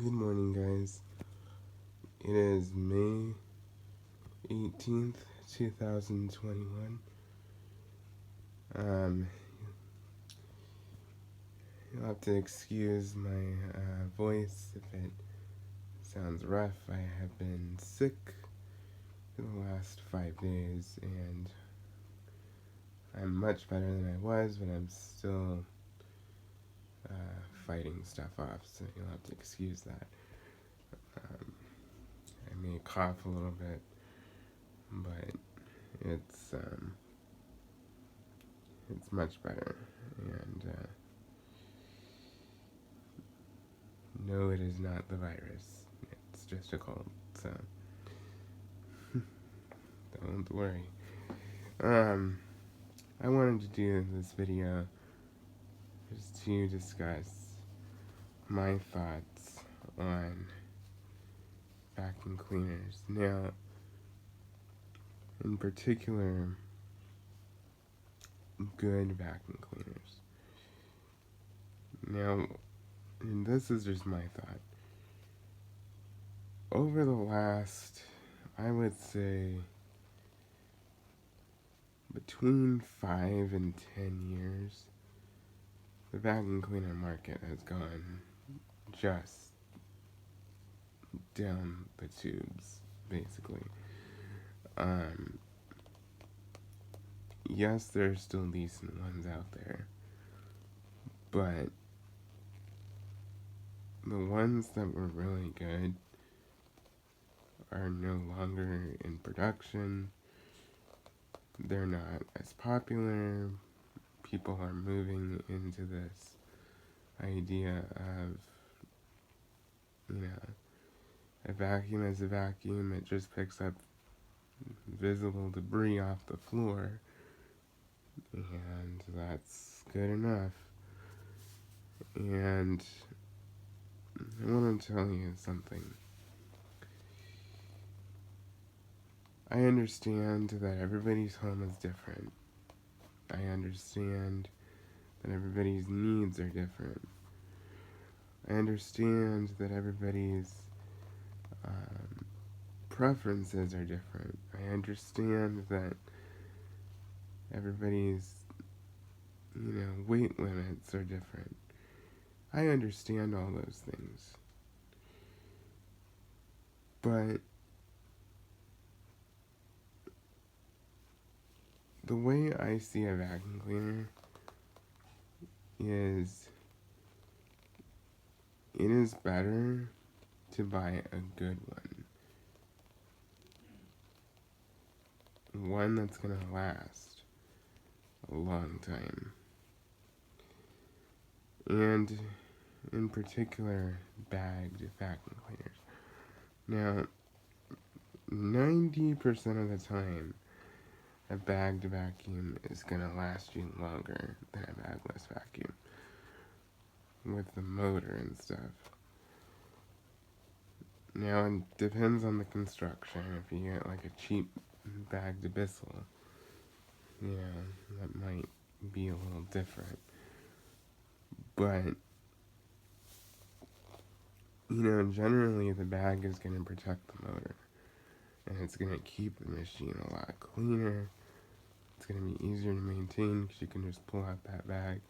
Good morning, guys. It is May 18th, 2021. Um, you'll have to excuse my voice if it sounds rough. I have been sick for the last 5 days, and I'm much better than I was, but I'm still fighting stuff off, so you'll have to excuse that. Um, I may cough a little bit, but it's it's much better, and no, it is not the virus. It's just a cold, so don't worry. I wanted to do this video just to discuss my thoughts on vacuum cleaners. Now, in particular, good vacuum cleaners. Now, and this is just my thought. Over the last, I would say, between 5 and 10 years, the vacuum cleaner market has gone just down the tubes, basically. Yes, there's still decent ones out there, but the ones that were really good are no longer in production. They're not as popular. People are moving into this idea of, a vacuum is a vacuum. It just picks up visible debris off the floor, and that's good enough. And I want to tell you something. I understand that everybody's home is different. I understand that everybody's needs are different. I understand that everybody's preferences are different. I understand that everybody's, weight limits are different. I understand all those things. But the way I see a vacuum cleaner is it is better to buy a good one that's gonna last a long time, and in particular, bagged vacuum cleaners. Now, 90% of the time, a bagged vacuum is gonna last you longer than a bagless vacuum with the motor and stuff. Now, it depends on the construction. If you get like a cheap bagged Bissell, that might be a little different. But, generally the bag is going to protect the motor. And it's going to keep the machine a lot cleaner. It's going to be easier to maintain because you can just pull out that bag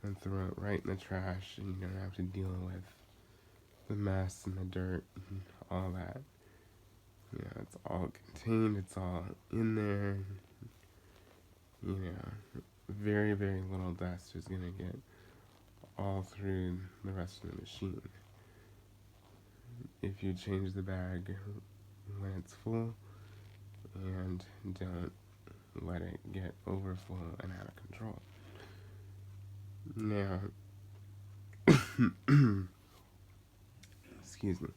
and throw it right in the trash, and you don't have to deal with the mess and the dirt and all that. It's all contained, it's all in there. Very, very little dust is going to get all through the rest of the machine. If you change the bag when it's full and don't let it get overfull and out of control. Now, excuse me.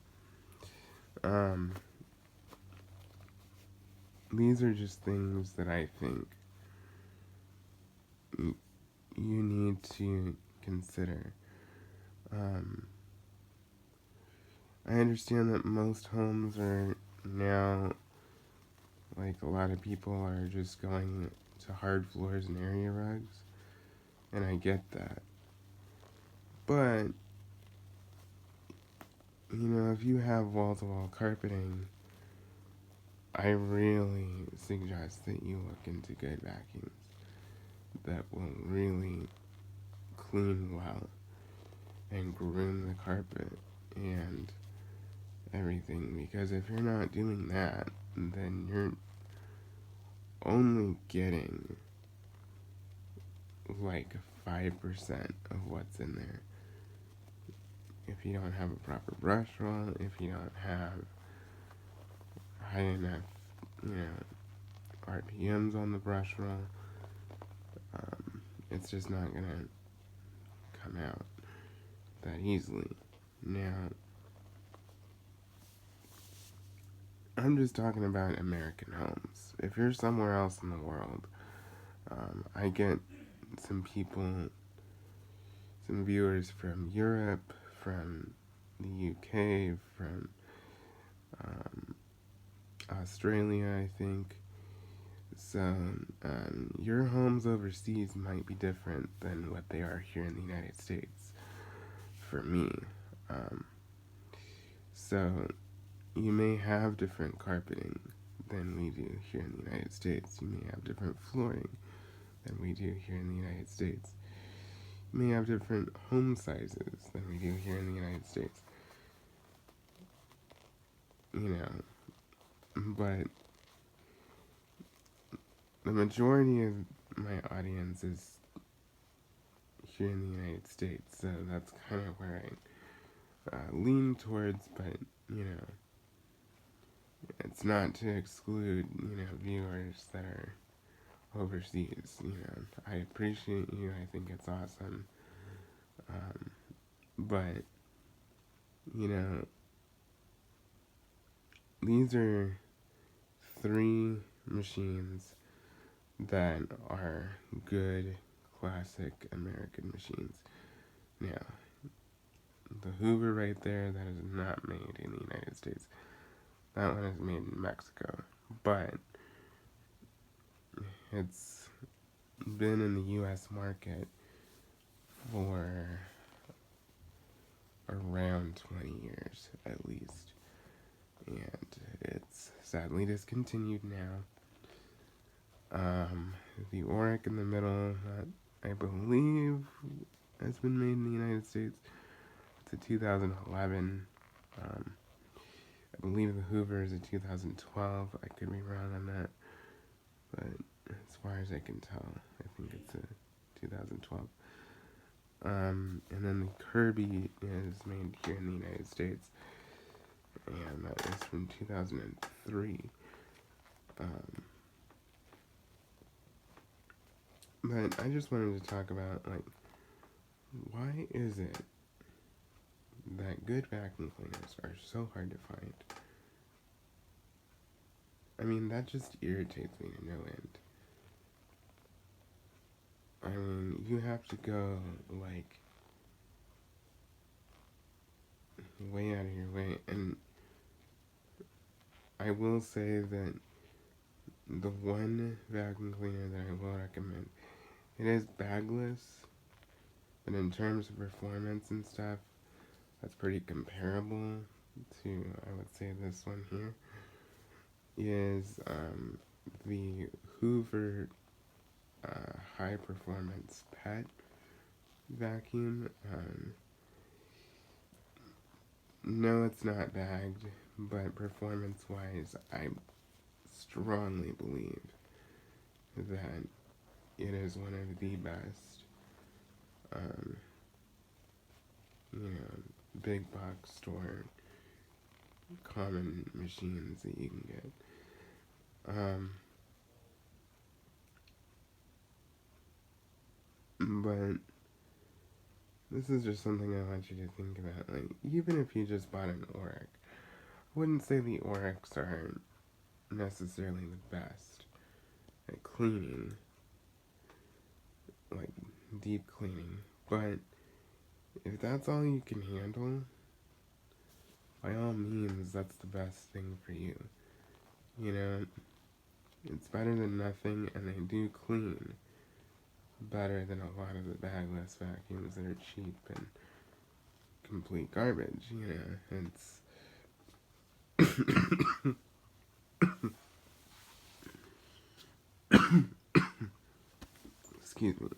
These are just things that I think you need to consider. I understand that most homes are now, like, a lot of people are just going to hard floors and area rugs, and I get that. But if you have wall-to-wall carpeting, I really suggest that you look into good vacuums that will really clean well and groom the carpet and everything, because if you're not doing that, then you're only getting like 5% of what's in there. If you don't have a proper brush roll, if you don't have high enough, RPMs on the brush roll, it's just not gonna come out that easily. Now, I'm just talking about American homes. If you're somewhere else in the world, I get some viewers from Europe, from the UK, from Australia, I think. So, your homes overseas might be different than what they are here in the United States, for me. So, you may have different carpeting than we do here in the United States. You may have different flooring than we do here in the United States. You may have different home sizes than we do here in the United States. But the majority of my audience is here in the United States, so that's kind of where I lean towards, but, it's not to exclude, viewers that are overseas. I appreciate you, I think it's awesome, but, these are 3 machines that are good, classic American machines. Now, the Hoover right there, that is not made in the United States. That one is made in Mexico. But it's been in the US market for around 20 years, at least. And it's sadly discontinued now. The Oreck in the middle, that I believe has been made in the United States. It's a 2011. I believe the Hoover is a 2012. I could be wrong on that, but as far as I can tell, I think it's a 2012. And then the Kirby is made here in the United States, and that is from 2003. But I just wanted to talk about, why is it that good vacuum cleaners are so hard to find? I mean, that just irritates me to no end. I mean, you have to go, way out of your way, and I will say that the one vacuum cleaner that I will recommend, it is bagless, but in terms of performance and stuff, that's pretty comparable to, I would say, this one here, is the Hoover High Performance Pet vacuum. No, it's not bagged, but performance-wise, I strongly believe that it is one of the best, big box store common machines that you can get. But this is just something I want you to think about. Even if you just bought an Oreck, I wouldn't say the Orecks are necessarily the best at cleaning, deep cleaning, but if that's all you can handle, by all means, that's the best thing for you. It's better than nothing, and they do clean better than a lot of the bagless vacuums that are cheap and complete garbage, you know. It's excuse me.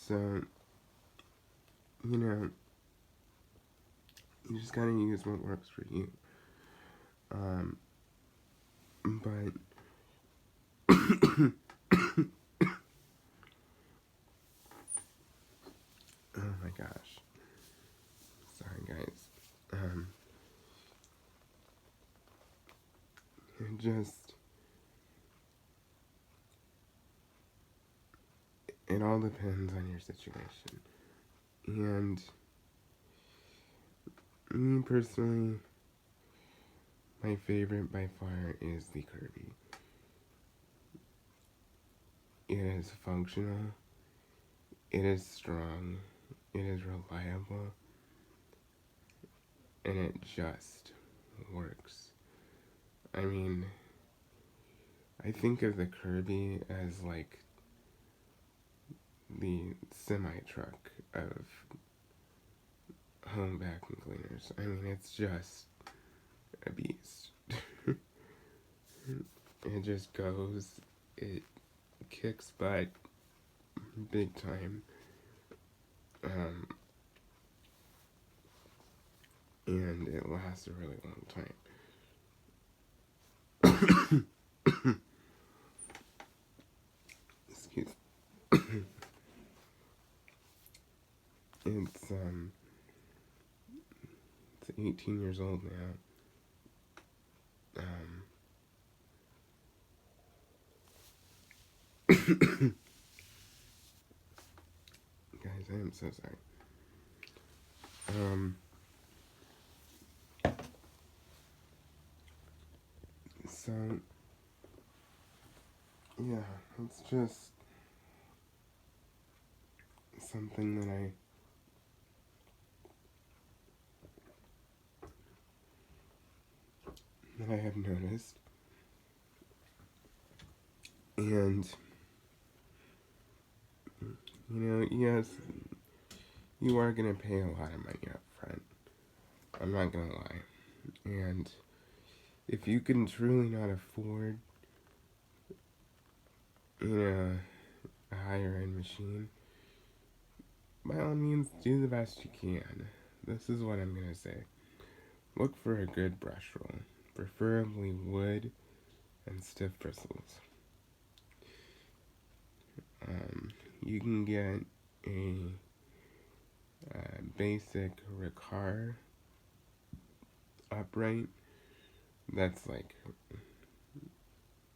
So you know, you just gotta use what works for you. But oh my gosh, sorry guys. It just it all depends on your situation. And me personally, my favorite by far is the Kirby. It is functional, it is strong, it is reliable, and it just works. I mean, I think of the Kirby as like the semi-truck of home vacuum cleaners. I mean, it's just a beast. It just goes, it kicks butt big time. And it lasts a really long time. Excuse me. It's 18 years old now. Guys, I am so sorry. So yeah, it's just something that I have noticed. And you know, yes, you are gonna pay a lot of money up front. I'm not gonna lie. And if you can truly not afford, you know, a higher end machine, by all means, do the best you can. This is what I'm gonna say. Look for a good brush roll, preferably wood and stiff bristles. You can get a basic Riccar upright that's like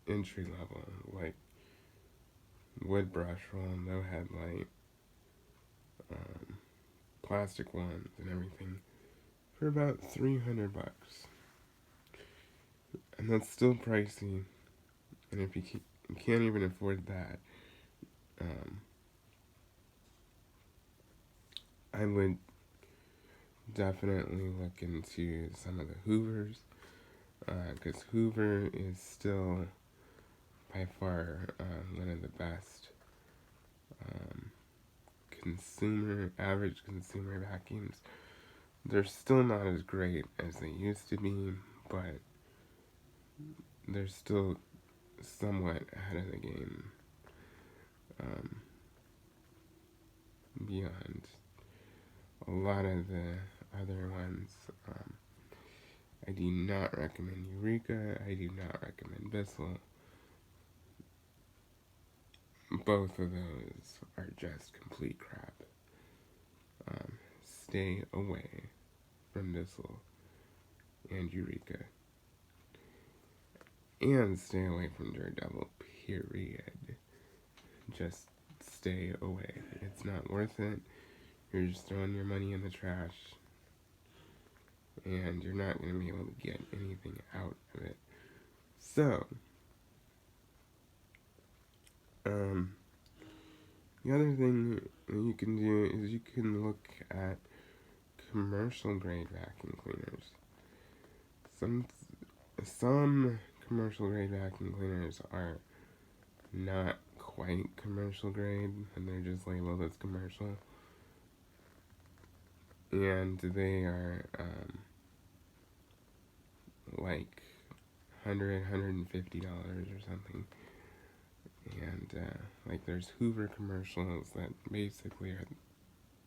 entry level, like wood brush roll, no headlight, plastic ones and everything for about $300. And that's still pricey. And if you can't even afford that, I would definitely look into some of the Hoovers, because Hoover is still by far one of the best average consumer vacuums. They're still not as great as they used to be, but they're still somewhat ahead of the game beyond a lot of the other ones. I do not recommend Eureka. I do not recommend Bissell. Both of those are just complete crap. Stay away from Bissell and Eureka. And stay away from Daredevil, period. Just stay away. It's not worth it. You're just throwing your money in the trash. And you're not going to be able to get anything out of it. So, the other thing that you can do is you can look at commercial grade vacuum cleaners. Some commercial grade vacuum cleaners are not quite commercial grade, and they're just labeled as commercial. and they are like $150 or something. And like there's Hoover commercials that basically are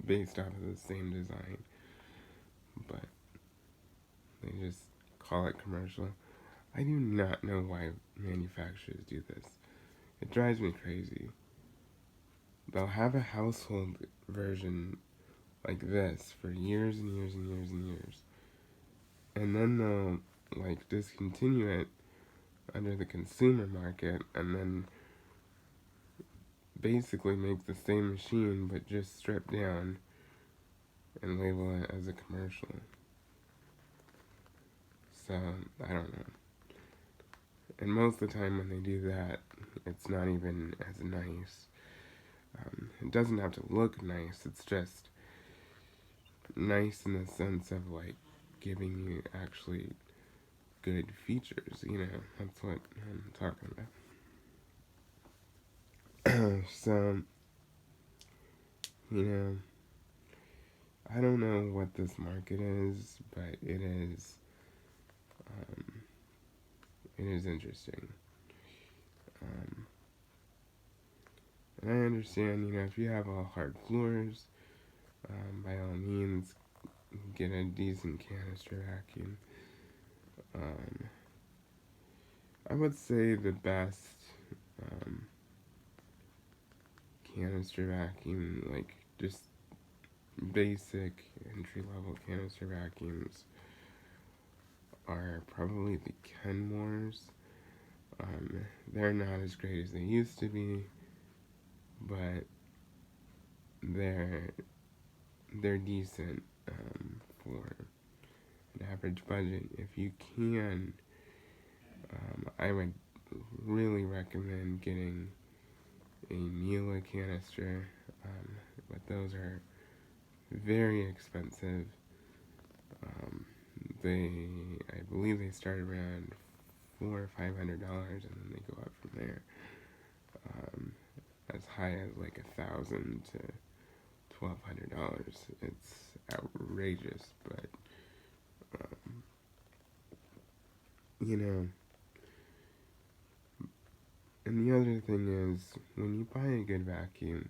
based off of the same design, but they just call it commercial. I do not know why manufacturers do this. It drives me crazy. They'll have a household version like this for years and years and years and years, and then they'll like discontinue it under the consumer market, and then basically make the same machine but just stripped down and label it as a commercial. So, I don't know. And most of the time when they do that, it's not even as nice. It doesn't have to look nice, it's just nice in the sense of like giving you actually good features, you know, that's what I'm talking about. So, you know, I don't know what this market is, but um, it is interesting. And I understand, you know, if you have all hard floors, by all means, get a decent canister vacuum. I would say the best um, canister vacuum, like just basic entry level canister vacuums, are probably the Kenmores. They're not as great as they used to be, but they're decent for an average budget. If you can, I would really recommend getting a Miele canister, but those are very expensive. I believe they start around $400 or $500, and then they go up from there, as high as like $1,000 to $1,200. It's outrageous, but you know. And the other thing is, when you buy a good vacuum,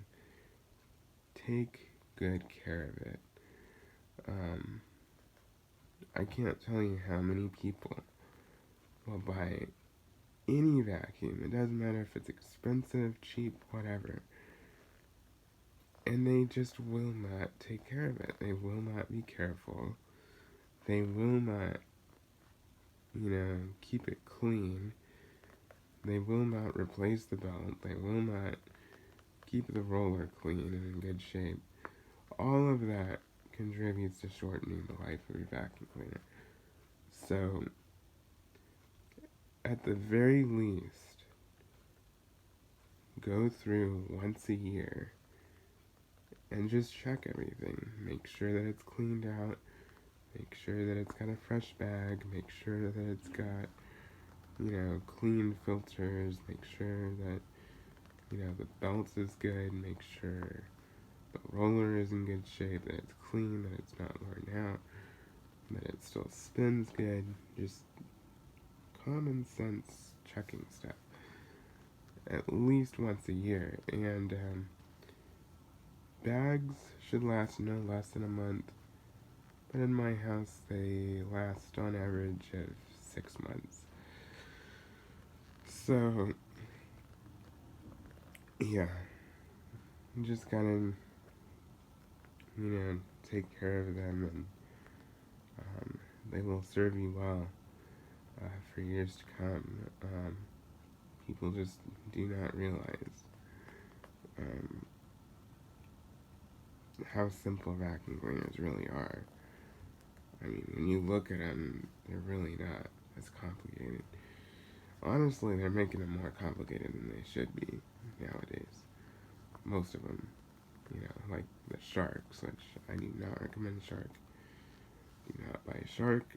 take good care of it. I can't tell you how many people will buy any vacuum. It doesn't matter if it's expensive, cheap, whatever. And they just will not take care of it. They will not be careful. They will not, you know, keep it clean. They will not replace the belt. They will not keep the roller clean and in good shape. All of that contributes to shortening the life of your vacuum cleaner. So, at the very least, go through once a year and just check everything. Make sure that it's cleaned out. Make sure that it's got a fresh bag. Make sure that it's got, you know, clean filters. Make sure that, you know, the belt is good. Make sure the roller is in good shape, that it's clean, that it's not worn out, that it still spins good. Just common sense checking stuff. At least once a year. And bags should last no less than a month. But in my house, they last on average of 6 months. So, yeah. You just gotta, you know, take care of them, and they will serve you well for years to come. People just do not realize how simple vacuum cleaners really are. I mean, when you look at them, they're really not as complicated. Honestly, they're making them more complicated than they should be nowadays. Most of them, you know, like the Sharks, which I do not recommend Shark. Do not buy Shark.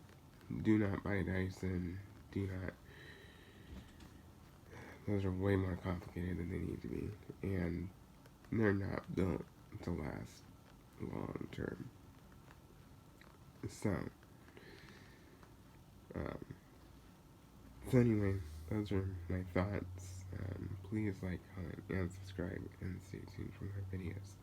Do not buy Dyson. Do not. Those are way more complicated than they need to be, and they're not built to last long term. So, um, so anyway, those are my thoughts. Please like, comment, and subscribe, and stay tuned for more videos.